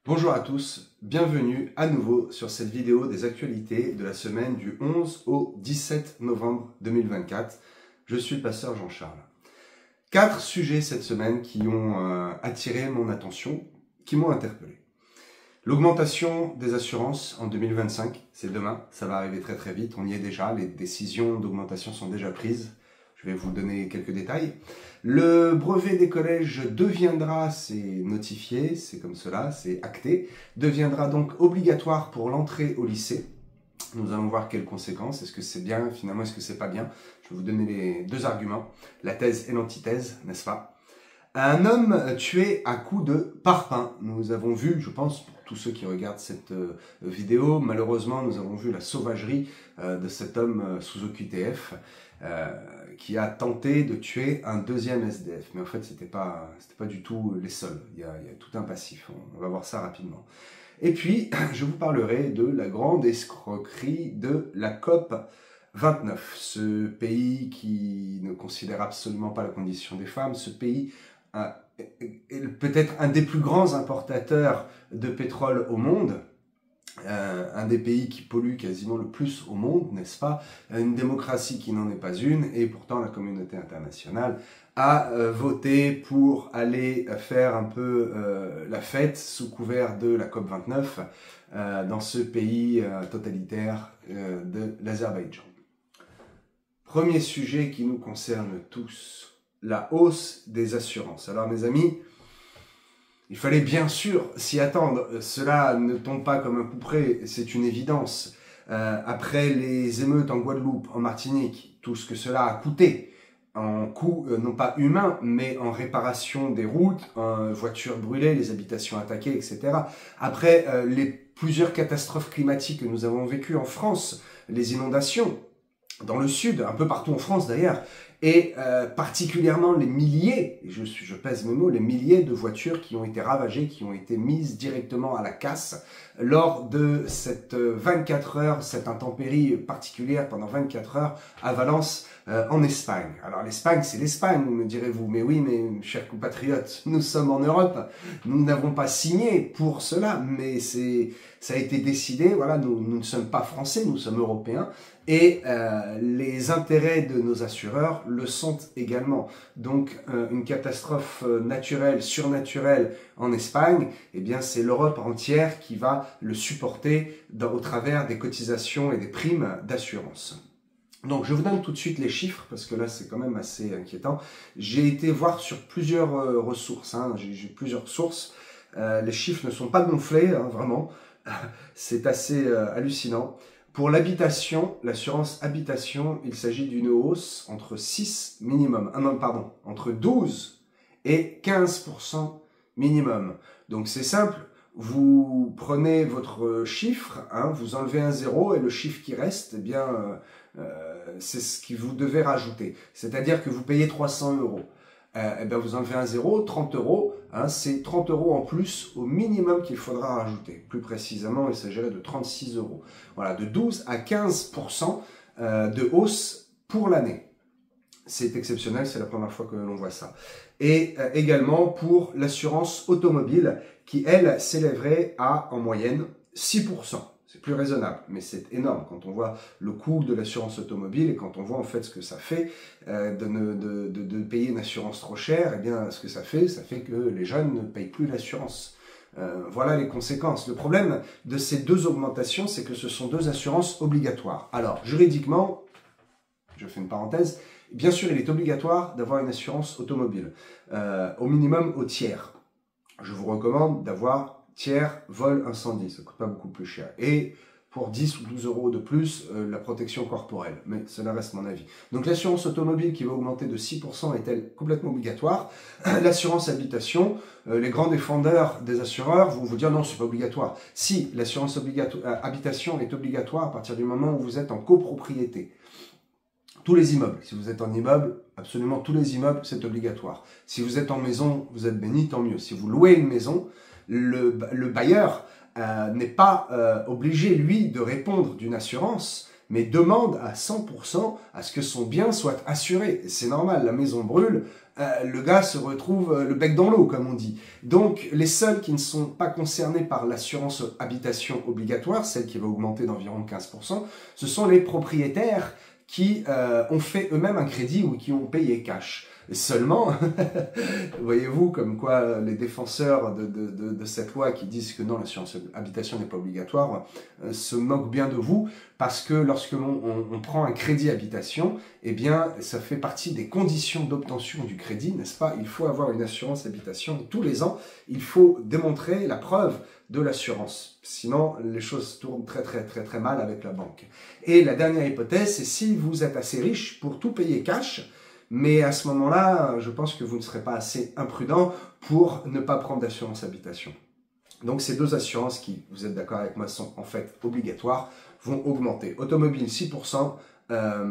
Bonjour à tous, bienvenue à nouveau sur cette vidéo des actualités de la semaine du 11 au 17 novembre 2024. Je suis le pasteur Jean-Charles. 4 sujets cette semaine qui ont attiré mon attention, qui m'ont interpellé. L'augmentation des assurances en 2025, c'est demain, ça va arriver très très vite, on y est déjà, les décisions d'augmentation sont déjà prises. Je vais vous donner quelques détails. Le brevet des collèges deviendra, c'est notifié, c'est comme cela, c'est acté, deviendra donc obligatoire pour l'entrée au lycée. Nous allons voir quelles conséquences, est-ce que c'est bien, finalement est-ce que c'est pas bien. Je vais vous donner les deux arguments, la thèse et l'antithèse, n'est-ce pas? Un homme tué à coups de parpaing. Nous avons vu, je pense, pour tous ceux qui regardent cette vidéo, malheureusement, nous avons vu la sauvagerie de cet homme sous OQTF qui a tenté de tuer un deuxième SDF. Mais en fait, c'était pas du tout les seuls. Il y a tout un passif. On va voir ça rapidement. Et puis, je vous parlerai de la grande escroquerie de la COP 29. Ce pays qui ne considère absolument pas la condition des femmes, ce pays est peut-être un des plus grands importateurs de pétrole au monde, un des pays qui pollue quasiment le plus au monde, n'est-ce pas? Une démocratie qui n'en est pas une, et pourtant la communauté internationale a voté pour aller faire un peu la fête sous couvert de la COP29 dans ce pays totalitaire de l'Azerbaïdjan. Premier sujet qui nous concerne tous, la hausse des assurances. Alors mes amis, il fallait bien sûr s'y attendre. Cela ne tombe pas comme un coup près, c'est une évidence. Après les émeutes en Guadeloupe, en Martinique, tout ce que cela a coûté, en coût non pas humain, mais en réparation des routes, en voitures brûlées, les habitations attaquées, etc. Après les plusieurs catastrophes climatiques que nous avons vécues en France, les inondations, dans le sud, un peu partout en France d'ailleurs, et particulièrement les milliers, et je pèse mes mots, les milliers de voitures qui ont été ravagées, qui ont été mises directement à la casse lors de cette 24 heures, cette intempérie particulière pendant 24 heures à Valence, en Espagne. Alors l'Espagne, c'est l'Espagne, me direz-vous, mais oui, mes chers compatriotes, nous sommes en Europe, nous n'avons pas signé pour cela, mais ça a été décidé, voilà, nous ne sommes pas français, nous sommes européens, et les intérêts de nos assureurs le sont également. Donc une catastrophe naturelle, surnaturelle en Espagne, eh bien c'est l'Europe entière qui va le supporter au travers des cotisations et des primes d'assurance. Donc je vous donne tout de suite les chiffres, parce que là c'est quand même assez inquiétant. J'ai été voir sur plusieurs ressources, hein, j'ai plusieurs sources. Les chiffres ne sont pas gonflés, hein, vraiment. C'est assez hallucinant. Pour l'habitation, l'assurance habitation, il s'agit d'une hausse entre 6 minimum, entre 12 et 15% minimum. Donc c'est simple, vous prenez votre chiffre, hein, vous enlevez un zéro et le chiffre qui reste, eh bien, c'est ce que vous devez rajouter. C'est-à-dire que vous payez 300 €. Eh bien, vous enlevez un zéro, 30 €, hein, c'est 30 € en plus au minimum qu'il faudra rajouter. Plus précisément, il s'agirait de 36 €. Voilà, de 12 à 15% de hausse pour l'année. C'est exceptionnel, c'est la première fois que l'on voit ça. Et également pour l'assurance automobile qui, elle, s'élèverait à, en moyenne, 6%. C'est plus raisonnable, mais c'est énorme quand on voit le coût de l'assurance automobile et quand on voit en fait ce que ça fait de payer une assurance trop chère. Eh bien, ce que ça fait que les jeunes ne payent plus l'assurance. Voilà les conséquences. Le problème de ces deux augmentations, c'est que ce sont deux assurances obligatoires. Alors, juridiquement, je fais une parenthèse, bien sûr, il est obligatoire d'avoir une assurance automobile, au minimum au tiers. Je vous recommande d'avoir tiers, vol, incendie, ça ne coûte pas beaucoup plus cher. Et pour 10 ou 12 € de plus, la protection corporelle, mais cela reste mon avis. Donc l'assurance automobile qui va augmenter de 6% est-elle complètement obligatoire? L'assurance habitation, les grands défendeurs des assureurs vont vous dire non, c'est pas obligatoire. Si, l'assurance habitation est obligatoire à partir du moment où vous êtes en copropriété. Tous les immeubles, si vous êtes en immeuble, absolument tous les immeubles, c'est obligatoire. Si vous êtes en maison, vous êtes béni, tant mieux. Si vous louez une maison, le bailleur n'est pas obligé, lui, de répondre d'une assurance, mais demande à 100% à ce que son bien soit assuré. C'est normal, la maison brûle, le gars se retrouve le bec dans l'eau, comme on dit. Donc, les seuls qui ne sont pas concernés par l'assurance habitation obligatoire, celle qui va augmenter d'environ 15%, ce sont les propriétaires qui ont fait eux-mêmes un crédit ou qui ont payé cash. Seulement, voyez-vous comme quoi les défenseurs de cette loi qui disent que non, l'assurance habitation n'est pas obligatoire, se moquent bien de vous, parce que lorsque l'on prend un crédit habitation, eh bien, ça fait partie des conditions d'obtention du crédit, n'est-ce pas? Il faut avoir une assurance habitation et tous les ans, il faut démontrer la preuve de l'assurance. Sinon, les choses tournent très mal avec la banque. Et la dernière hypothèse, c'est si vous êtes assez riche pour tout payer cash, mais à ce moment-là, je pense que vous ne serez pas assez imprudent pour ne pas prendre d'assurance habitation. Donc ces deux assurances qui, vous êtes d'accord avec moi, sont en fait obligatoires, vont augmenter. Automobile 6%,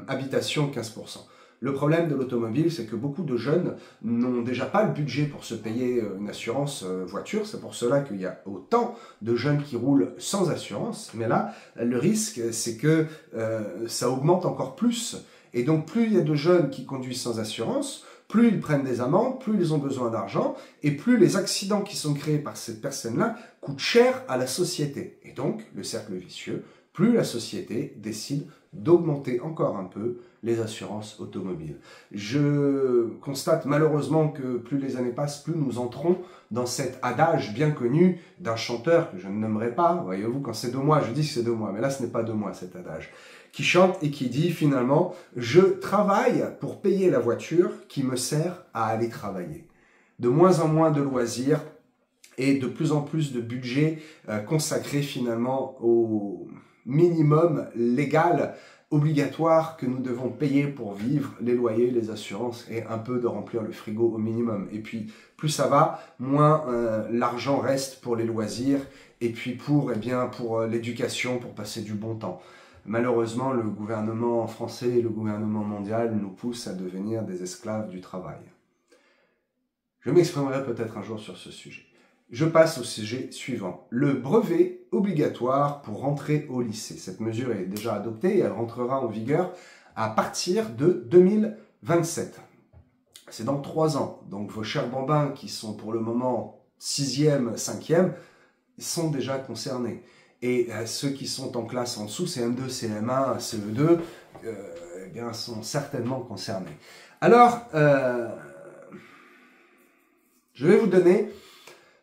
habitation 15%. Le problème de l'automobile, c'est que beaucoup de jeunes n'ont déjà pas le budget pour se payer une assurance voiture. C'est pour cela qu'il y a autant de jeunes qui roulent sans assurance. Mais là, le risque, c'est que ça augmente encore plus. Et donc, plus il y a de jeunes qui conduisent sans assurance, plus ils prennent des amendes, plus ils ont besoin d'argent, et plus les accidents qui sont créés par cette personne-là coûtent cher à la société. Et donc, le cercle vicieux, plus la société décide d'augmenter encore un peu les assurances automobiles. Je constate malheureusement que plus les années passent, plus nous entrons dans cet adage bien connu d'un chanteur que je ne nommerai pas. Voyez-vous, quand c'est de moi, je dis que c'est de moi, mais là ce n'est pas de moi cet adage. Qui chante et qui dit finalement « Je travaille pour payer la voiture qui me sert à aller travailler ». De moins en moins de loisirs et de plus en plus de budget consacré finalement au minimum légal obligatoire que nous devons payer pour vivre, les loyers, les assurances et un peu de remplir le frigo au minimum. Et puis plus ça va, moins l'argent reste pour les loisirs et puis pour l'éducation, pour passer du bon temps. Malheureusement, le gouvernement français et le gouvernement mondial nous poussent à devenir des esclaves du travail. Je m'exprimerai peut-être un jour sur ce sujet. Je passe au sujet suivant. Le brevet obligatoire pour rentrer au lycée. Cette mesure est déjà adoptée et elle rentrera en vigueur à partir de 2027. C'est dans 3 ans. Donc vos chers bambins qui sont pour le moment 6e, 5e, sont déjà concernés. Et ceux qui sont en classe en dessous, CM2, CM1, CE2, eh bien, sont certainement concernés. Alors, je vais vous donner,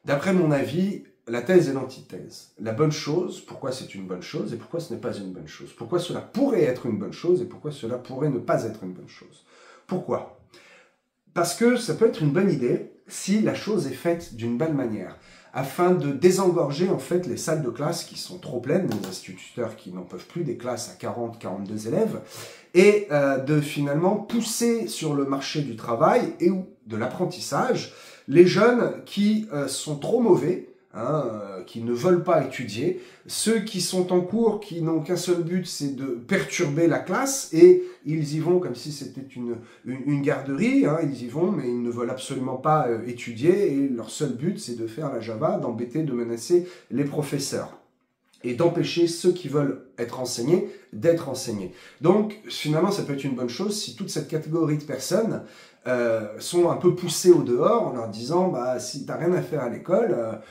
d'après mon avis, la thèse et l'antithèse. La bonne chose, pourquoi c'est une bonne chose et pourquoi ce n'est pas une bonne chose. Pourquoi cela pourrait être une bonne chose et pourquoi cela pourrait ne pas être une bonne chose. Pourquoi? Parce que ça peut être une bonne idée si la chose est faite d'une bonne manière, afin de désengorger en fait les salles de classe qui sont trop pleines, les instituteurs qui n'en peuvent plus, des classes à 40, 42 élèves, et de finalement pousser sur le marché du travail et ou de l'apprentissage les jeunes qui sont trop mauvais, qui ne veulent pas étudier, ceux qui sont en cours, qui n'ont qu'un seul but, c'est de perturber la classe, et ils y vont comme si c'était une garderie, ils y vont, mais ils ne veulent absolument pas étudier, et leur seul but, c'est de faire la Java, d'embêter, de menacer les professeurs, et d'empêcher ceux qui veulent être enseignés d'être enseignés. Donc, finalement, ça peut être une bonne chose si toute cette catégorie de personnes sont un peu poussés au dehors en leur disant bah, si tu n'as rien à faire à l'école,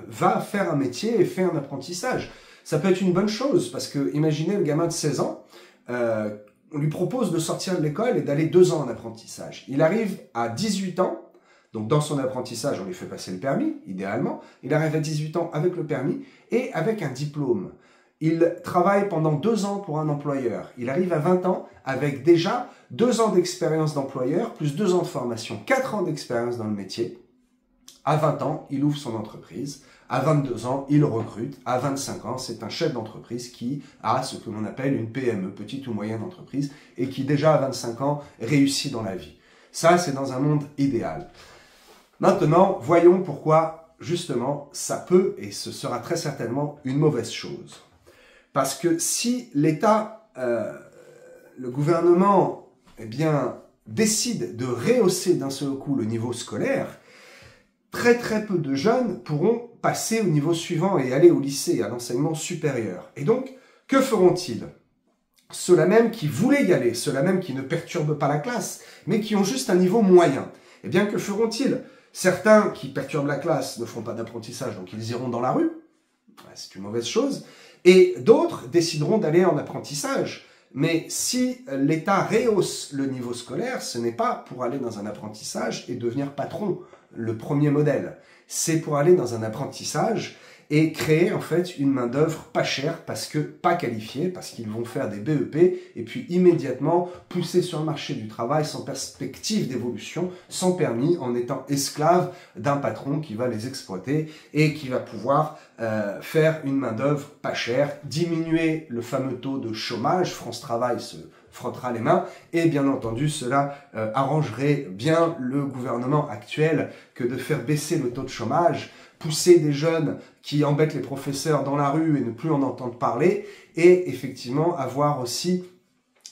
va faire un métier et fais un apprentissage. Ça peut être une bonne chose parce que imaginez le gamin de 16 ans, on lui propose de sortir de l'école et d'aller 2 ans en apprentissage. Il arrive à 18 ans, donc dans son apprentissage on lui fait passer le permis, idéalement, il arrive à 18 ans avec le permis et avec un diplôme. Il travaille pendant 2 ans pour un employeur. Il arrive à 20 ans avec déjà 2 ans d'expérience d'employeur, plus 2 ans de formation, 4 ans d'expérience dans le métier. À 20 ans, il ouvre son entreprise. À 22 ans, il recrute. À 25 ans, c'est un chef d'entreprise qui a ce que l'on appelle une PME, petite ou moyenne entreprise, et qui déjà à 25 ans réussit dans la vie. Ça, c'est dans un monde idéal. Maintenant, voyons pourquoi, justement, ça peut, et ce sera très certainement une mauvaise chose. Parce que si l'État, le gouvernement, eh bien, décide de rehausser d'un seul coup le niveau scolaire, très peu de jeunes pourront passer au niveau suivant et aller au lycée, à l'enseignement supérieur. Et donc, que feront-ils? Ceux-là même qui voulaient y aller, ceux-là même qui ne perturbent pas la classe, mais qui ont juste un niveau moyen. Eh bien, que feront-ils? Certains qui perturbent la classe ne feront pas d'apprentissage, donc ils iront dans la rue. C'est une mauvaise chose. Et d'autres décideront d'aller en apprentissage. Mais si l'État rehausse le niveau scolaire, ce n'est pas pour aller dans un apprentissage et devenir patron, le premier modèle. C'est pour aller dans un apprentissage et créer en fait une main-d'œuvre pas chère parce que pas qualifiée, parce qu'ils vont faire des BEP et puis immédiatement pousser sur le marché du travail sans perspective d'évolution, sans permis, en étant esclaves d'un patron qui va les exploiter et qui va pouvoir faire une main-d'œuvre pas chère, diminuer le fameux taux de chômage. France Travail se frottera les mains et bien entendu cela arrangerait bien le gouvernement actuel que de faire baisser le taux de chômage, pousser des jeunes qui embêtent les professeurs dans la rue et ne plus en entendre parler, et effectivement avoir aussi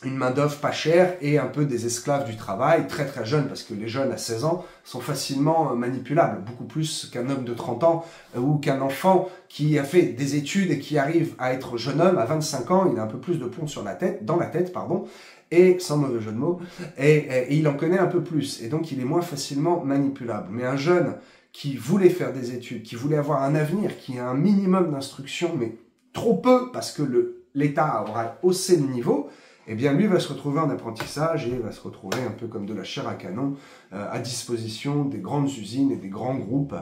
une main-d'œuvre pas chère et un peu des esclaves du travail, très très jeunes, parce que les jeunes à 16 ans sont facilement manipulables, beaucoup plus qu'un homme de 30 ans ou qu'un enfant qui a fait des études et qui arrive à être jeune homme à 25 ans, il a un peu plus de plomb sur la tête, dans la tête, pardon, et sans mauvais jeu de mots, et il en connaît un peu plus, et donc il est moins facilement manipulable. Mais un jeune qui voulait faire des études, qui voulait avoir un avenir, qui a un minimum d'instruction, mais trop peu, parce que l'État aura haussé le niveau, eh bien lui va se retrouver en apprentissage et va se retrouver un peu comme de la chair à canon à disposition des grandes usines et des grands groupes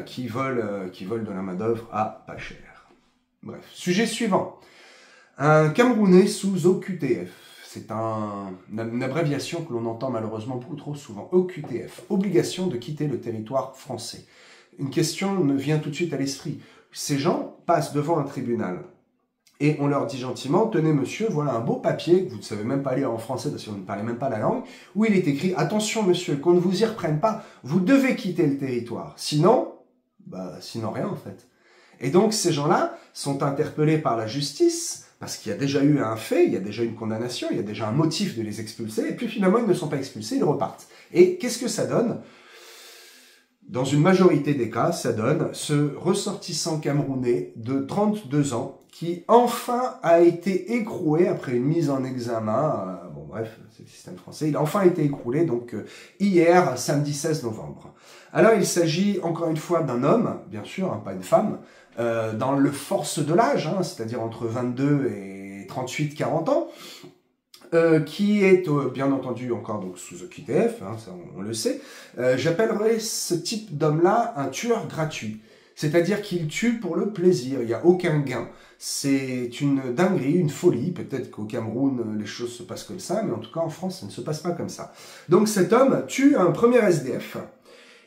qui veulent de la main-d'œuvre à pas cher. Bref, sujet suivant. Un Camerounais sous OQTF. C'est une abréviation que l'on entend malheureusement beaucoup trop souvent. OQTF, obligation de quitter le territoire français. Une question me vient tout de suite à l'esprit. Ces gens passent devant un tribunal et on leur dit gentiment, tenez monsieur, voilà un beau papier que vous ne savez même pas lire en français parce que vous ne parlez même pas la langue, où il est écrit, attention monsieur, qu'on ne vous y reprenne pas, vous devez quitter le territoire. Sinon, sinon rien en fait. Et donc ces gens-là sont interpellés par la justice, parce qu'il y a déjà eu un fait, il y a déjà une condamnation, il y a déjà un motif de les expulser, et puis finalement ils ne sont pas expulsés, ils repartent. Et qu'est-ce que ça donne? Dans une majorité des cas, ça donne ce ressortissant camerounais de 32 ans qui enfin a été écroué après une mise en examen, bon bref, c'est le système français, il a enfin été écroulé donc hier, samedi 16 novembre. Alors il s'agit encore une fois d'un homme, bien sûr, hein, pas une femme, dans le force de l'âge, hein, c'est-à-dire entre 22 et 38-40 ans, qui est bien entendu encore donc sous OQTF, hein, ça on le sait. J'appellerais ce type d'homme-là un tueur gratuit. C'est-à-dire qu'il tue pour le plaisir, il n'y a aucun gain. C'est une dinguerie, une folie. Peut-être qu'au Cameroun, les choses se passent comme ça, mais en tout cas en France, ça ne se passe pas comme ça. Donc cet homme tue un premier SDF,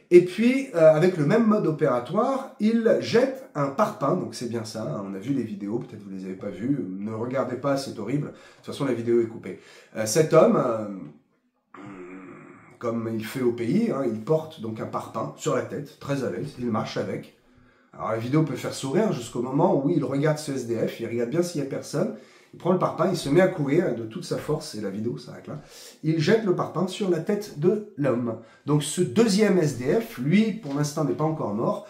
et puis avec le même mode opératoire, il jette un parpaing, donc c'est bien ça, hein, on a vu les vidéos, peut-être vous ne les avez pas vues, ne regardez pas, c'est horrible, de toute façon la vidéo est coupée. Cet homme, comme il fait au pays, hein, il porte donc un parpaing sur la tête, très à l'aise, il marche avec. Alors la vidéo peut faire sourire jusqu'au moment où il regarde ce SDF, il regarde bien s'il n'y a personne, il prend le parpaing, il se met à courir de toute sa force, et la vidéo s'arrête là, il jette le parpaing sur la tête de l'homme. Donc ce deuxième SDF, lui, pour l'instant n'est pas encore mort,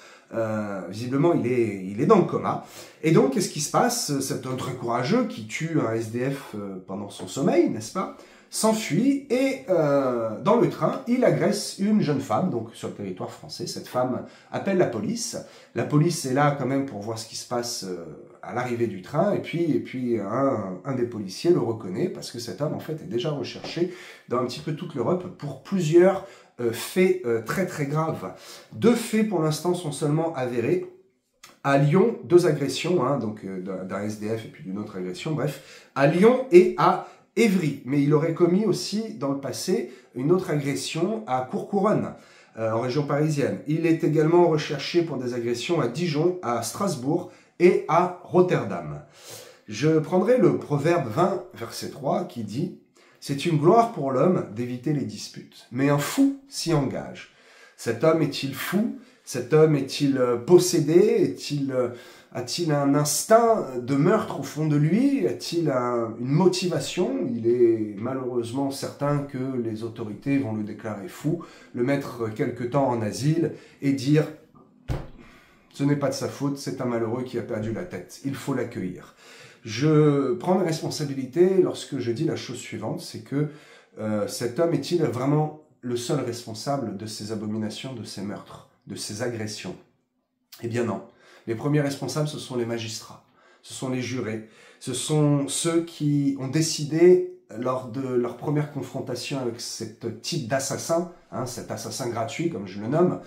visiblement il est dans le coma. Et donc qu'est-ce qui se passe? Cet homme très courageux qui tue un SDF pendant son sommeil, n'est-ce pas, s'enfuit et dans le train, il agresse une jeune femme, donc sur le territoire français. Cette femme appelle la police. La police est là quand même pour voir ce qui se passe à l'arrivée du train. Et puis un des policiers le reconnaît parce que cet homme en fait est déjà recherché dans un petit peu toute l'Europe pour plusieurs faits très très graves. 2 faits pour l'instant sont seulement avérés. À Lyon, 2 agressions, hein, donc d'un SDF et puis d'une autre agression, bref, à Lyon et à Évry, mais il aurait commis aussi dans le passé une autre agression à Courcouronnes, en région parisienne. Il est également recherché pour des agressions à Dijon, à Strasbourg et à Rotterdam. Je prendrai le proverbe 20, verset 3, qui dit « C'est une gloire pour l'homme d'éviter les disputes, mais un fou s'y engage. » Cet homme est-il fou? Cet homme est-il possédé? A-t-il un instinct de meurtre au fond de lui? A-t-il une motivation? Il est malheureusement certain que les autorités vont le déclarer fou, le mettre quelque temps en asile et dire « ce n'est pas de sa faute, c'est un malheureux qui a perdu la tête, il faut l'accueillir ». Je prends mes responsabilités lorsque je dis la chose suivante, c'est que cet homme est-il vraiment le seul responsable de ces abominations, de ces meurtres, de ces agressions? Eh bien non. Les premiers responsables, ce sont les magistrats, ce sont les jurés, ce sont ceux qui ont décidé, lors de leur première confrontation avec ce type d'assassin, cet assassin gratuit, comme je le nomme,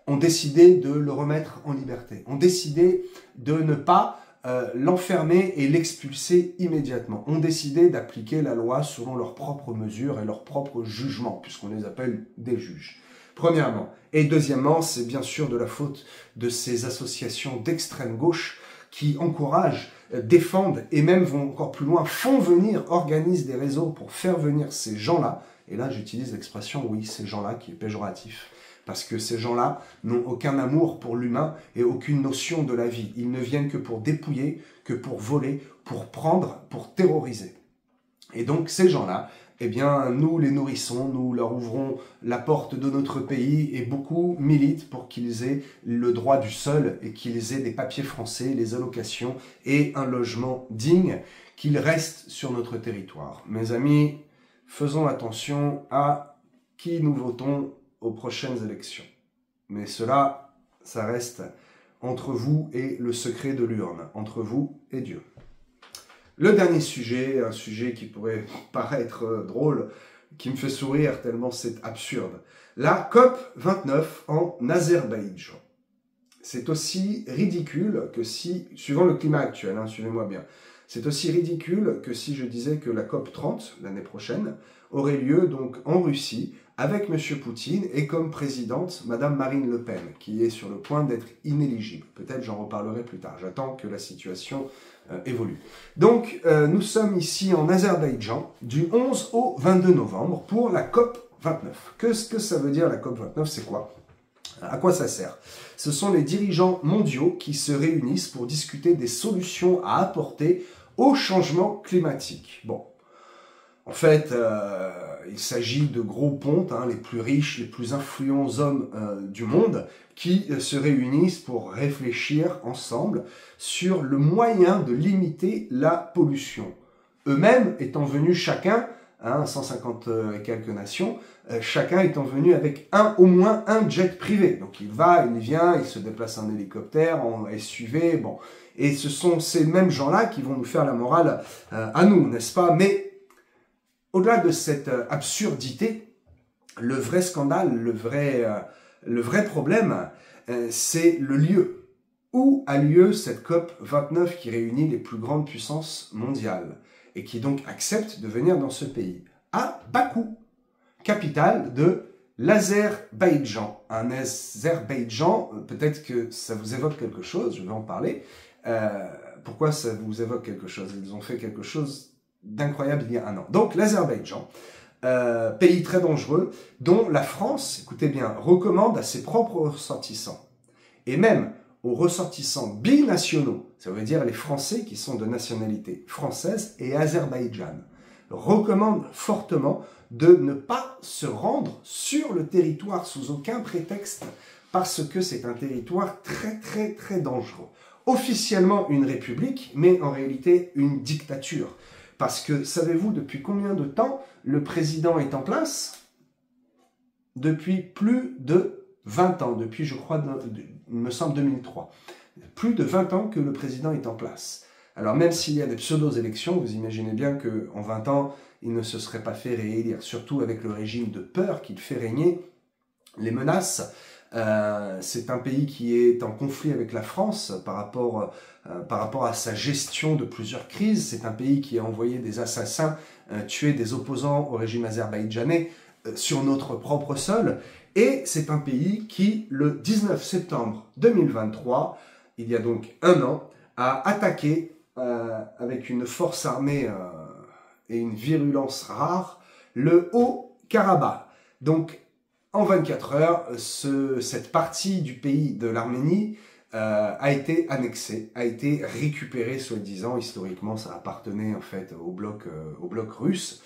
ont décidé de le remettre en liberté, ont décidé de ne pas l'enfermer et l'expulser immédiatement, ont décidé d'appliquer la loi selon leurs propres mesures et leurs propres jugements, puisqu'on les appelle des juges. Premièrement. Et deuxièmement, c'est bien sûr de la faute de ces associations d'extrême gauche qui encouragent, défendent et même vont encore plus loin, font venir, organisent des réseaux pour faire venir ces gens-là. Et là, j'utilise l'expression, oui, ces gens-là, qui est péjoratif. Parce que ces gens-là n'ont aucun amour pour l'humain et aucune notion de la vie. Ils ne viennent que pour dépouiller, que pour voler, pour prendre, pour terroriser. Et donc, ces gens-là, eh bien, nous les nourrissons, nous leur ouvrons la porte de notre pays et beaucoup militent pour qu'ils aient le droit du sol et qu'ils aient des papiers français, les allocations et un logement digne, qu'ils restent sur notre territoire. Mes amis, faisons attention à qui nous votons aux prochaines élections. Mais cela, ça reste entre vous et le secret de l'urne, entre vous et Dieu. Le dernier sujet, un sujet qui pourrait paraître drôle, qui me fait sourire tellement c'est absurde. La COP 29 en Azerbaïdjan. C'est aussi ridicule que si, suivant le climat actuel, suivez-moi bien, c'est aussi ridicule que si je disais que la COP 30, l'année prochaine, aurait lieu donc en Russie, avec M. Poutine et comme présidente Mme Marine Le Pen, qui est sur le point d'être inéligible. Peut-être j'en reparlerai plus tard, j'attends que la situation évolue. Donc nous sommes ici en Azerbaïdjan du 11 au 22 novembre pour la COP 29. Qu'est-ce que ça veut dire la COP 29? C'est quoi? À quoi ça sert? Ce sont les dirigeants mondiaux qui se réunissent pour discuter des solutions à apporter au changement climatique. Bon, en fait, il s'agit de gros pontes, les plus riches, les plus influents hommes du monde, qui se réunissent pour réfléchir ensemble sur le moyen de limiter la pollution. Eux-mêmes étant venus chacun, 150 et quelques nations, chacun étant venu avec au moins un jet privé. Donc il va, il vient, il se déplace en hélicoptère, en SUV, bon. Et ce sont ces mêmes gens-là qui vont nous faire la morale à nous, n'est-ce pas? Mais au-delà de cette absurdité, le vrai scandale, le vrai problème, c'est le lieu. Où a lieu cette COP 29 qui réunit les plus grandes puissances mondiales et qui donc accepte de venir dans ce pays? À Bakou, capitale de l'Azerbaïdjan. Un Azerbaïdjan, peut-être que ça vous évoque quelque chose, je vais en parler. Pourquoi ça vous évoque quelque chose? Ils ont fait quelque chose d'incroyable il y a un an. Donc l'Azerbaïdjan, pays très dangereux, dont la France, écoutez bien, recommande à ses propres ressortissants, et même aux ressortissants binationaux, ça veut dire les Français qui sont de nationalité française et azerbaïdjane, recommande fortement de ne pas se rendre sur le territoire sous aucun prétexte, parce que c'est un territoire très dangereux. Officiellement une république, mais en réalité une dictature. Parce que, savez-vous depuis combien de temps le président est en place? Depuis plus de 20 ans, depuis je crois, il me semble 2003. Plus de 20 ans que le président est en place. Alors même s'il y a des pseudo-élections, vous imaginez bien qu'en 20 ans, il ne se serait pas fait réélire, surtout avec le régime de peur qu'il fait régner, les menaces. C'est un pays qui est en conflit avec la France par rapport à sa gestion de plusieurs crises. C'est un pays qui a envoyé des assassins tuer des opposants au régime azerbaïdjanais sur notre propre sol. Et c'est un pays qui, le 19 septembre 2023, il y a donc un an, a attaqué avec une force armée et une virulence rare le Haut-Karabakh. Donc, en 24 heures, cette partie du pays de l'Arménie a été annexée, a été récupérée, soi-disant. Historiquement, ça appartenait en fait au bloc russe,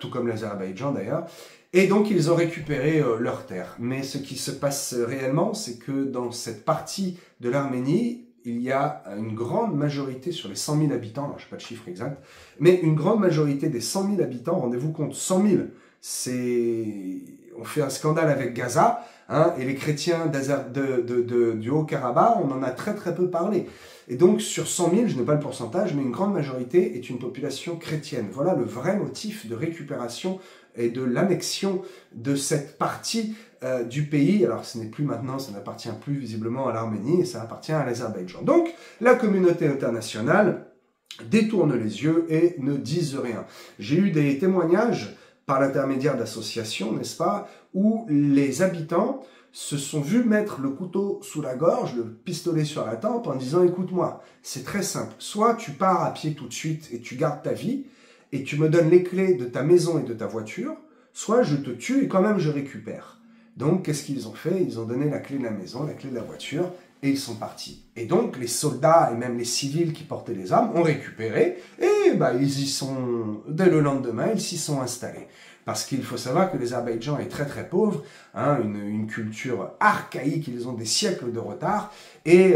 tout comme l'Azerbaïdjan d'ailleurs. Et donc, ils ont récupéré leurs terres. Mais ce qui se passe réellement, c'est que dans cette partie de l'Arménie, il y a une grande majorité sur les 100 000 habitants, alors je n'ai pas de chiffre exact, mais une grande majorité des 100 000 habitants, rendez-vous compte, 100 000, on fait un scandale avec Gaza, hein, et les chrétiens du Haut-Karabakh, on en a très très peu parlé. Et donc sur 100 000, je n'ai pas le pourcentage, mais une grande majorité est une population chrétienne. Voilà le vrai motif de récupération et de l'annexion de cette partie du pays. Alors ce n'est plus maintenant, ça n'appartient plus visiblement à l'Arménie, et ça appartient à l'Azerbaïdjan. Donc la communauté internationale détourne les yeux et ne disent rien. J'ai eu des témoignages par l'intermédiaire d'associations, n'est-ce pas, où les habitants se sont vus mettre le couteau sous la gorge, le pistolet sur la tempe, en disant « Écoute-moi, c'est très simple, soit tu pars à pied tout de suite et tu gardes ta vie, et tu me donnes les clés de ta maison et de ta voiture, soit je te tue et quand même je récupère. » Donc, qu'est-ce qu'ils ont fait? Ils ont donné la clé de la maison, la clé de la voiture, et ils sont partis. Et donc, les soldats et même les civils qui portaient les armes ont récupéré, et ils y sont, dès le lendemain, ils s'y sont installés. Parce qu'il faut savoir que l'Azerbaïdjan est très très pauvre, hein, une culture archaïque, ils ont des siècles de retard, et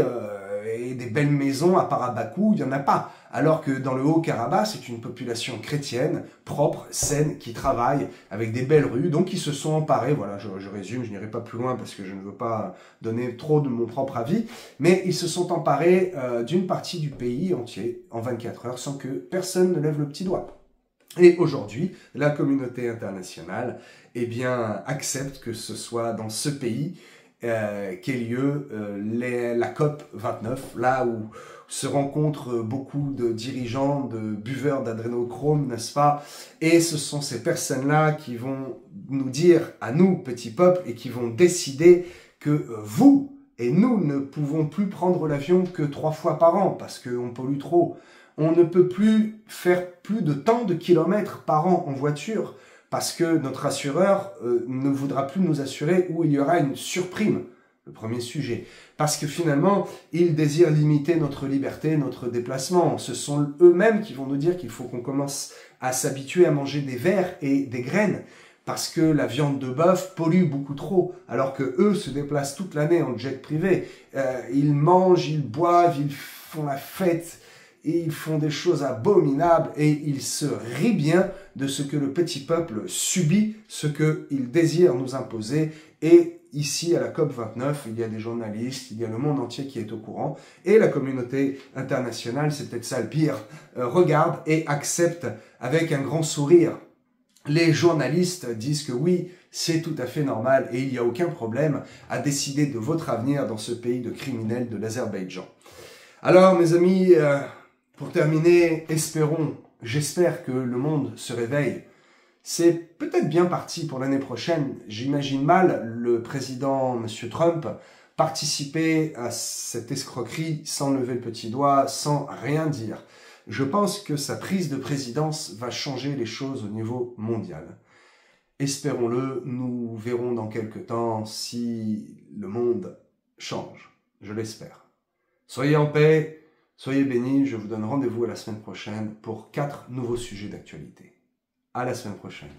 des belles maisons, à part à Bakou, il n'y en a pas. Alors que dans le Haut-Karabakh, c'est une population chrétienne, propre, saine, qui travaille, avec des belles rues, donc ils se sont emparés, voilà, je résume, je n'irai pas plus loin parce que je ne veux pas donner trop de mon propre avis, mais ils se sont emparés d'une partie du pays entier en 24 heures sans que personne ne lève le petit doigt. Et aujourd'hui, la communauté internationale accepte que ce soit dans ce pays qu'ait lieu la COP 29, là où se rencontrent beaucoup de dirigeants, de buveurs d'adrénochrome, n'est-ce pas? Et ce sont ces personnes-là qui vont nous dire à nous, petits peuples, et qui vont décider que vous et nous ne pouvons plus prendre l'avion que 3 fois par an parce qu'on pollue trop. On ne peut plus faire plus de tant de kilomètres par an en voiture parce que notre assureur ne voudra plus nous assurer ou il y aura une surprime. Le premier sujet. Parce que finalement, ils désirent limiter notre liberté, notre déplacement. Ce sont eux-mêmes qui vont nous dire qu'il faut qu'on commence à s'habituer à manger des vers et des graines. Parce que la viande de bœuf pollue beaucoup trop, alors que eux se déplacent toute l'année en jet privé. Ils mangent, ils boivent, ils font la fête, et ils font des choses abominables, et ils se rient bien de ce que le petit peuple subit, ce qu'ils désirent nous imposer. Et ici, à la COP 29, il y a des journalistes, il y a le monde entier qui est au courant, et la communauté internationale, c'est peut-être ça le pire, regarde et accepte avec un grand sourire. Les journalistes disent que oui, c'est tout à fait normal et il n'y a aucun problème à décider de votre avenir dans ce pays de criminels de l'Azerbaïdjan. Alors, mes amis, pour terminer, j'espère que le monde se réveille. C'est peut-être bien parti pour l'année prochaine. J'imagine mal le président, M. Trump, participer à cette escroquerie sans lever le petit doigt, sans rien dire. Je pense que sa prise de présidence va changer les choses au niveau mondial. Espérons-le, nous verrons dans quelques temps si le monde change. Je l'espère. Soyez en paix, soyez bénis, je vous donne rendez-vous à la semaine prochaine pour 4 nouveaux sujets d'actualité. À la semaine prochaine.